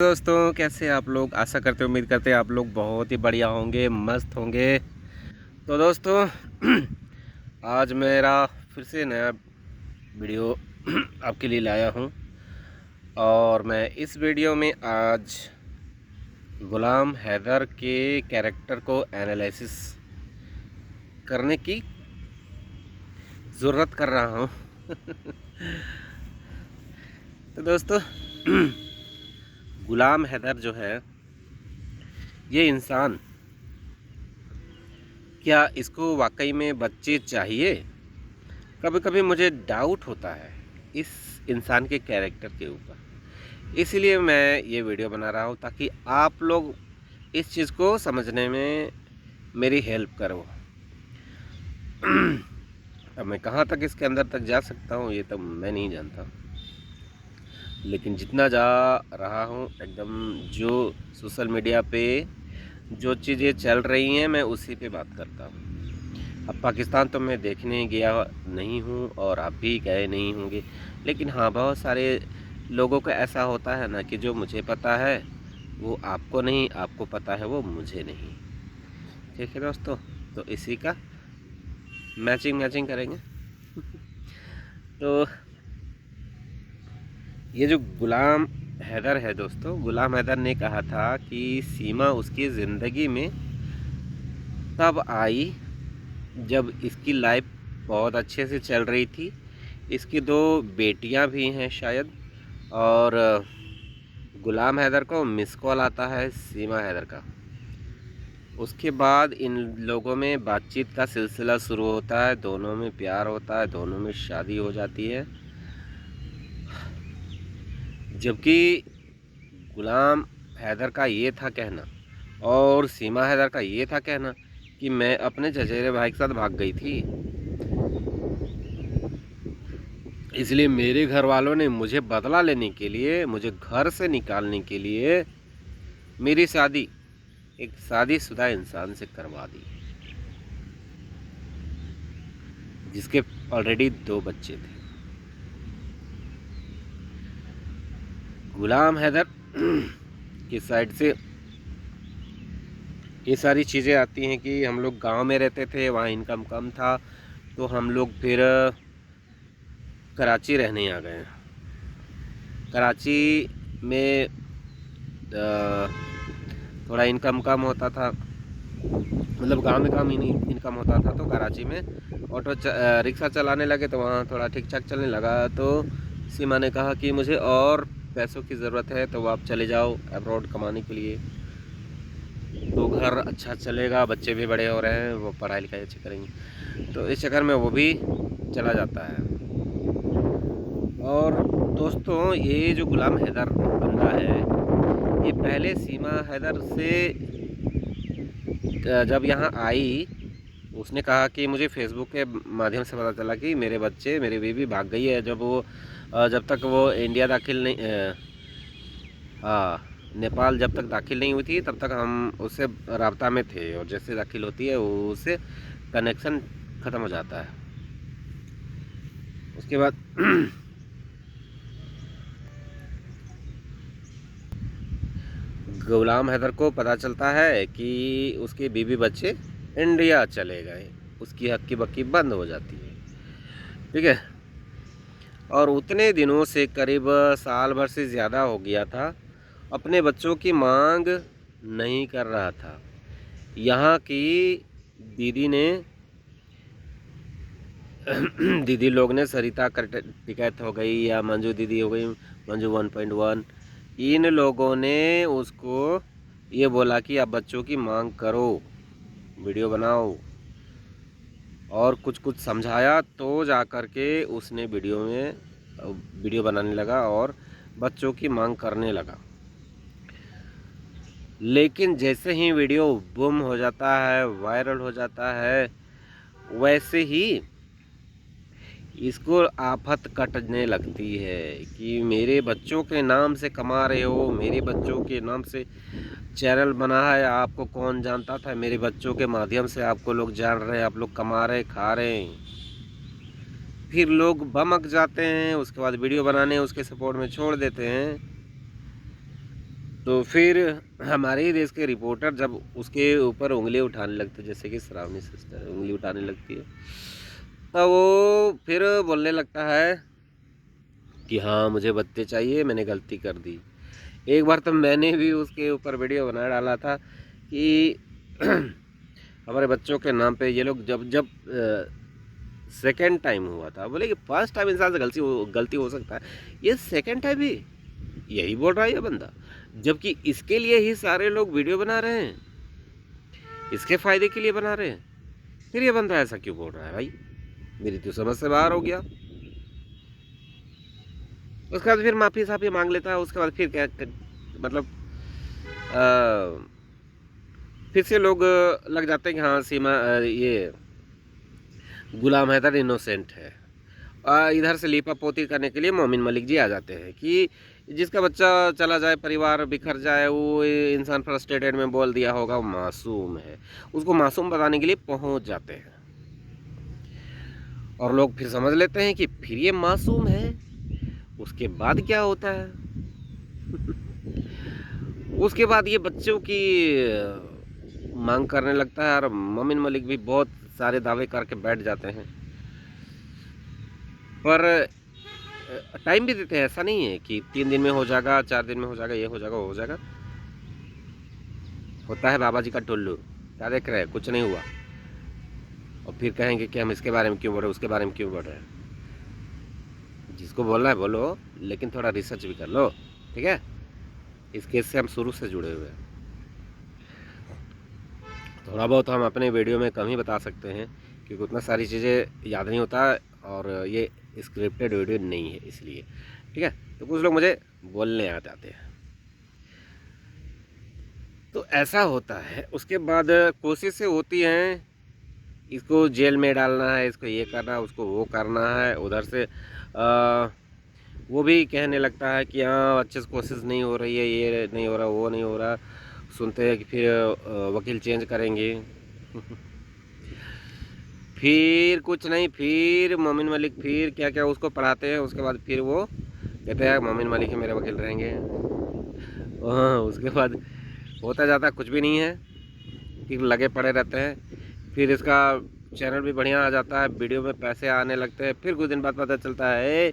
दोस्तों, कैसे आप लोग? आशा करते उम्मीद करते हैं आप लोग बहुत ही बढ़िया होंगे, मस्त होंगे। तो दोस्तों आज मेरा फिर से नया वीडियो आपके लिए लाया हूं और मैं इस वीडियो में आज गुलाम हैदर के कैरेक्टर को एनालिसिस करने की ज़रूरत कर रहा हूं। तो दोस्तों गुलाम हैदर जो है ये इंसान, क्या इसको वाकई में बच्चे चाहिए? कभी कभी मुझे डाउट होता है इस इंसान के कैरेक्टर के ऊपर। इसीलिए मैं ये वीडियो बना रहा हूँ ताकि आप लोग इस चीज़ को समझने में मेरी हेल्प करो। अब मैं कहाँ तक इसके अंदर तक जा सकता हूँ ये तो मैं नहीं जानता, लेकिन जितना जा रहा हूँ एकदम जो सोशल मीडिया पे जो चीज़ें चल रही हैं मैं उसी पे बात करता हूँ। अब पाकिस्तान तो मैं देखने गया नहीं हूँ और आप भी गए नहीं होंगे, लेकिन हाँ बहुत सारे लोगों का ऐसा होता है ना कि जो मुझे पता है वो आपको नहीं, आपको पता है वो मुझे नहीं। ठीक है दोस्तों, तो इसी का मैचिंग करेंगे। तो ये जो गुलाम हैदर है दोस्तों, गुलाम हैदर ने कहा था कि सीमा उसकी ज़िंदगी में तब आई जब इसकी लाइफ बहुत अच्छे से चल रही थी। इसकी 2 बेटियां भी हैं शायद, और गुलाम हैदर को मिस कॉल आता है सीमा हैदर का। उसके बाद इन लोगों में बातचीत का सिलसिला शुरू होता है, दोनों में प्यार होता है, दोनों में शादी हो जाती है। जबकि गुलाम हैदर का ये था कहना और सीमा हैदर का ये था कहना कि मैं अपने चचेरे भाई के साथ भाग गई थी, इसलिए मेरे घर वालों ने मुझे बदला लेने के लिए, मुझे घर से निकालने के लिए मेरी शादी एक शादीशुदा इंसान से करवा दी जिसके ऑलरेडी 2 बच्चे थे। गुलाम हैदर की साइड से ये सारी चीज़ें आती हैं कि हम लोग गांव में रहते थे, वहाँ इनकम कम था, तो हम लोग फिर कराची रहने आ गए। कराची में थोड़ा इनकम कम होता था, मतलब गांव में कम इनकम होता था, तो कराची में रिक्शा चलाने लगे, तो वहाँ थोड़ा ठीक ठाक चलने लगा। तो सीमा ने कहा कि मुझे और पैसों की ज़रूरत है, तो आप चले जाओ अब्रॉड कमाने के लिए, तो घर अच्छा चलेगा, बच्चे भी बड़े हो रहे हैं, वो पढ़ाई लिखाई अच्छी करेंगे। तो इस चक्कर में वो भी चला जाता है। और दोस्तों ये जो गुलाम हैदर बंदा है, ये पहले सीमा हैदर से जब यहाँ आई उसने कहा कि मुझे फेसबुक के माध्यम से पता चला कि मेरे बच्चे, मेरी बीवी भाग गई है। जब तक वो इंडिया दाखिल नहीं, नेपाल जब तक दाखिल नहीं हुई थी तब तक हम उससे राब्ता में थे, और जैसे दाखिल होती है उससे कनेक्शन ख़त्म हो जाता है। उसके बाद गुलाम हैदर को पता चलता है कि उसके बीवी बच्चे इंडिया चले गए, उसकी हक्की बक्की बंद हो जाती है। ठीक है, और उतने दिनों से करीब साल भर से ज़्यादा हो गया था, अपने बच्चों की मांग नहीं कर रहा था। यहाँ की दीदी ने दीदी लोग ने, सरिता टिकैत हो गई या मंजू दीदी हो गई, मंजू 1.1, इन लोगों ने उसको ये बोला कि आप बच्चों की मांग करो, वीडियो बनाओ, और कुछ कुछ समझाया, तो जा कर के उसने वीडियो बनाने लगा और बच्चों की मांग करने लगा। लेकिन जैसे ही वीडियो बूम हो जाता है, वायरल हो जाता है, वैसे ही इसको आफत कटने लगती है कि मेरे बच्चों के नाम से कमा रहे हो, मेरे बच्चों के नाम से चैनल बना है, आपको कौन जानता था, मेरे बच्चों के माध्यम से आपको लोग जान रहे हैं, आप लोग कमा रहे, खा रहे हैं। फिर लोग बमक जाते हैं, उसके बाद वीडियो बनाने उसके सपोर्ट में छोड़ देते हैं। तो फिर हमारे ही देश के रिपोर्टर जब उसके ऊपर उंगली उठाने लगते, जैसे कि श्रावणी सिस्टर उंगली उठाने लगती है, तब वो फिर बोलने लगता है कि हाँ मुझे बच्चे चाहिए, मैंने गलती कर दी। एक बार तो मैंने भी उसके ऊपर वीडियो बना डाला था कि हमारे बच्चों के नाम पे ये लोग जब जब सेकेंड टाइम हुआ था, बोले कि फर्स्ट टाइम इंसान से गलती हो सकता है, ये सेकेंड टाइम भी यही बोल रहा है ये बंदा, जबकि इसके लिए ही सारे लोग वीडियो बना रहे हैं, इसके फायदे के लिए बना रहे हैं। फिर ये बंदा ऐसा क्यों बोल रहा है भाई, मेरी तो समझ से बाहर हो गया। उसके बाद फिर माफ़ी साफ़ी मांग लेता है, उसके बाद फिर क्या मतलब फिर से लोग लग जाते हैं कि हाँ सीमा ये गुलाम हैदर इनोसेंट है। इधर से लीपा पोती करने के लिए मोमिन मलिक जी आ जाते हैं कि जिसका बच्चा चला जाए, परिवार बिखर जाए, वो इंसान फ्रस्ट्रेटेड में बोल दिया होगा वो मासूम है, उसको मासूम बताने के लिए पहुंच जाते हैं। और लोग फिर समझ लेते हैं कि फिर ये मासूम है। उसके बाद क्या होता है उसके बाद ये बच्चों की मांग करने लगता है, और मोमिन मलिक भी बहुत सारे दावे करके बैठ जाते हैं। पर टाइम भी देते हैं, ऐसा नहीं है कि 3 दिन में हो जाएगा, 4 दिन में हो जाएगा, ये हो जाएगा, वो हो जाएगा। होता है बाबा जी का टुल्लू, क्या देख रहे हैं, कुछ नहीं हुआ। और फिर कहेंगे कि हम इसके बारे में क्यों बोल रहे, उसके बारे में क्यों बोल रहे हैं। जिसको बोलना है बोलो, लेकिन थोड़ा रिसर्च भी कर लो, ठीक है। इस केस से हम शुरू से जुड़े हुए हैं, थोड़ा बहुत हम अपने वीडियो में कम ही बता सकते हैं, क्योंकि उतना सारी चीज़ें याद नहीं होता, और ये स्क्रिप्टेड वीडियो नहीं है इसलिए, ठीक है। तो कुछ लोग मुझे बोलने आ जाते हैं, तो ऐसा होता है। उसके बाद कोशिशें होती हैं, इसको जेल में डालना है, इसको ये करना है, उसको वो करना है। उधर से वो भी कहने लगता है कि हाँ अच्छे से कोशिश नहीं हो रही है, ये नहीं हो रहा, वो नहीं हो रहा। सुनते हैं कि फिर वकील चेंज करेंगे फिर कुछ नहीं, फिर मोमिन मलिक फिर क्या क्या उसको पढ़ाते हैं। उसके बाद फिर वो कहते हैं मोमिन मलिक ही मेरे वकील रहेंगे। उसके बाद होता जाता कुछ भी नहीं है, फिर लगे पड़े रहते हैं। फिर इसका चैनल भी बढ़िया आ जाता है, वीडियो में पैसे आने लगते हैं। फिर कुछ दिन बाद पता चलता है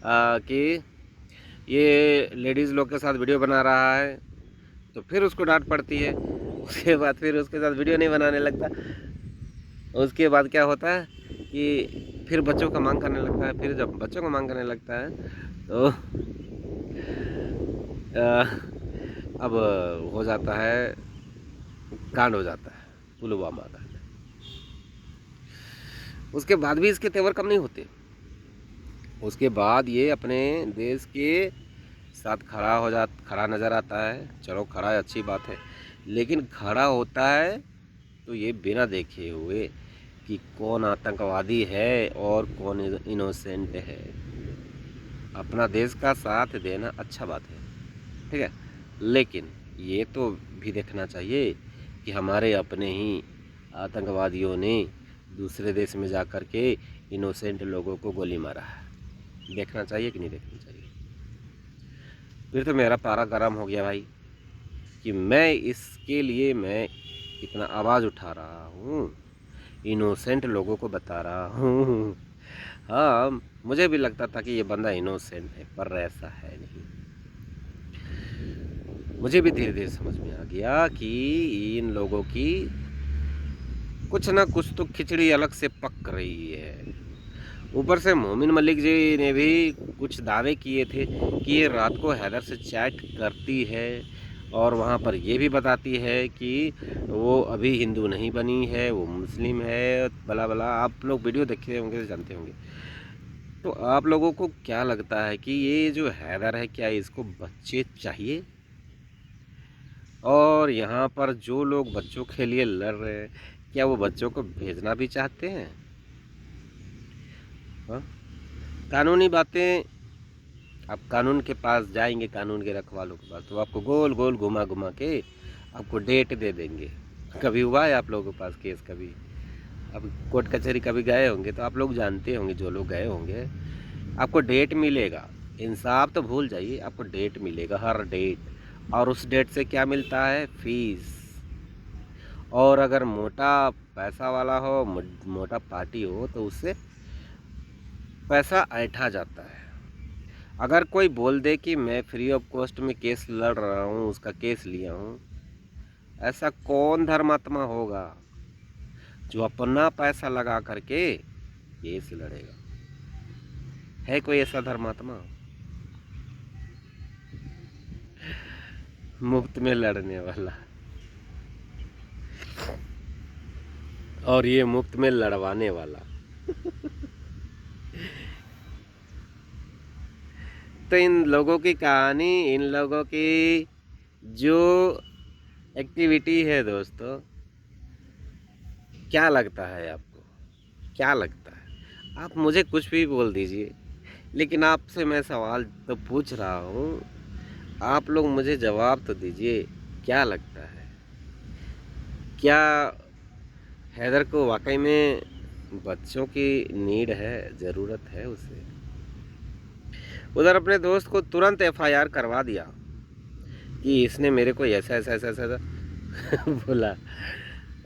कि ये लेडीज़ लोग के साथ वीडियो बना रहा है, तो फिर उसको डांट पड़ती है। उसके बाद फिर उसके साथ वीडियो नहीं बनाने लगता। उसके बाद क्या होता है कि फिर बच्चों का मांग करने लगता है। फिर जब बच्चों को मांग करने लगता है तो अब हो जाता है, कांड हो जाता है, पुलवामा कांड। उसके बाद भी इसके तेवर कम नहीं होते। उसके बाद ये अपने देश के साथ खड़ा नज़र आता है। चलो खड़ा है, अच्छी बात है, लेकिन खड़ा होता है तो ये बिना देखे हुए कि कौन आतंकवादी है और कौन इनोसेंट है। अपना देश का साथ देना अच्छा बात है, ठीक है, लेकिन ये तो भी देखना चाहिए कि हमारे अपने ही आतंकवादियों ने दूसरे देश में जा कर के इनोसेंट लोगों को गोली मारा है। देखना चाहिए कि नहीं देखना चाहिए। फिर तो मेरा पारा गर्म हो गया भाई, कि मैं इसके लिए मैं इतना आवाज़ उठा रहा हूँ, इनोसेंट लोगों को बता रहा हूँ। हाँ, मुझे भी लगता था कि ये बंदा इनोसेंट है, पर ऐसा है नहीं। मुझे भी धीरे धीरे समझ में आ गया कि इन लोगों की कुछ ना कुछ तो खिचड़ी अलग से पक रही है। ऊपर से मोमिन मलिक जी ने भी कुछ दावे किए थे कि ये रात को हैदर से चैट करती है, और वहाँ पर ये भी बताती है कि वो अभी हिंदू नहीं बनी है, वो मुस्लिम है, भला भला। आप लोग वीडियो देखे होंगे तो जानते होंगे। तो आप लोगों को क्या लगता है कि ये जो हैदर है, क्या इसको बच्चे चाहिए? और यहाँ पर जो लोग बच्चों के लिए लड़ रहे हैं, क्या वो बच्चों को भेजना भी चाहते हैं? हाँ, कानूनी बातें, आप कानून के पास जाएंगे, कानून के रखवालों के पास, तो आपको गोल गोल घुमा घुमा के आपको डेट दे देंगे। कभी हुआ है आप लोगों के पास केस? कभी अब कोर्ट कचहरी कभी गए होंगे तो आप लोग जानते होंगे, जो लोग गए होंगे, आपको डेट मिलेगा। इंसाफ तो भूल जाइए, आपको डेट मिलेगा, हर डेट। और उस डेट से क्या मिलता है? फीस। और अगर मोटा पैसा वाला हो, मोटा पार्टी हो, तो उससे पैसा ऐंठा जाता है। अगर कोई बोल दे कि मैं फ्री ऑफ कॉस्ट में केस लड़ रहा हूँ, उसका केस लिया हूँ, ऐसा कौन धर्मात्मा होगा जो अपना पैसा लगा करके केस लड़ेगा? है कोई ऐसा धर्मात्मा? मुफ्त में लड़ने वाला, और ये मुफ्त में लड़वाने वाला। तो इन लोगों की कहानी, इन लोगों की जो एक्टिविटी है दोस्तों, क्या लगता है आपको? क्या लगता है? आप मुझे कुछ भी बोल दीजिए, लेकिन आपसे मैं सवाल तो पूछ रहा हूँ, आप लोग मुझे जवाब तो दीजिए। क्या लगता है? क्या हैदर को वाकई में बच्चों की नीड है, ज़रूरत है उसे? उधर अपने दोस्त को तुरंत एफआईआर करवा दिया कि इसने मेरे को ऐसा ऐसा ऐसा ऐसा बोला,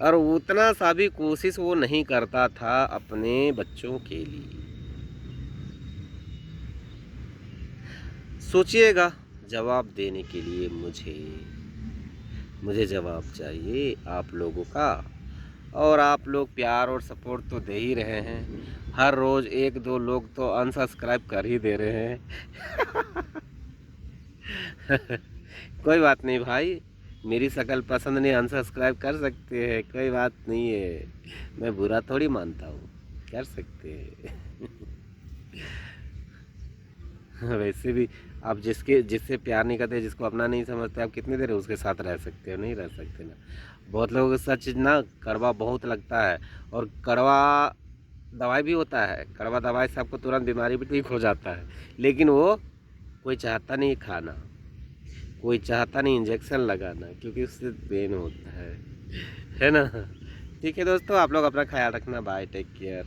और उतना सा भी कोशिश वो नहीं करता था अपने बच्चों के लिए। सोचिएगा, जवाब देने के लिए मुझे जवाब चाहिए आप लोगों का। और आप लोग प्यार और सपोर्ट तो दे ही रहे हैं, हर रोज़ एक दो लोग तो अनसब्सक्राइब कर ही दे रहे हैं। कोई बात नहीं भाई, मेरी शक्ल पसंद नहीं, अनसब्सक्राइब कर सकते हैं, कोई बात नहीं है। मैं बुरा थोड़ी मानता हूँ, कर सकते हैं। वैसे भी आप जिससे प्यार नहीं करते, जिसको अपना नहीं समझते, आप कितनी देर उसके साथ रह सकते हो? नहीं रह सकते ना। बहुत लोगों को सच ना कड़वा बहुत लगता है, और कड़वा दवाई भी होता है। कड़वा दवाई से आपको तुरंत बीमारी भी ठीक हो जाता है, लेकिन वो कोई चाहता नहीं खाना, कोई चाहता नहीं इंजेक्शन लगाना, क्योंकि उससे पेन होता है ना। ठीक है दोस्तों, आप लोग अपना ख्याल रखना। Bye, take care.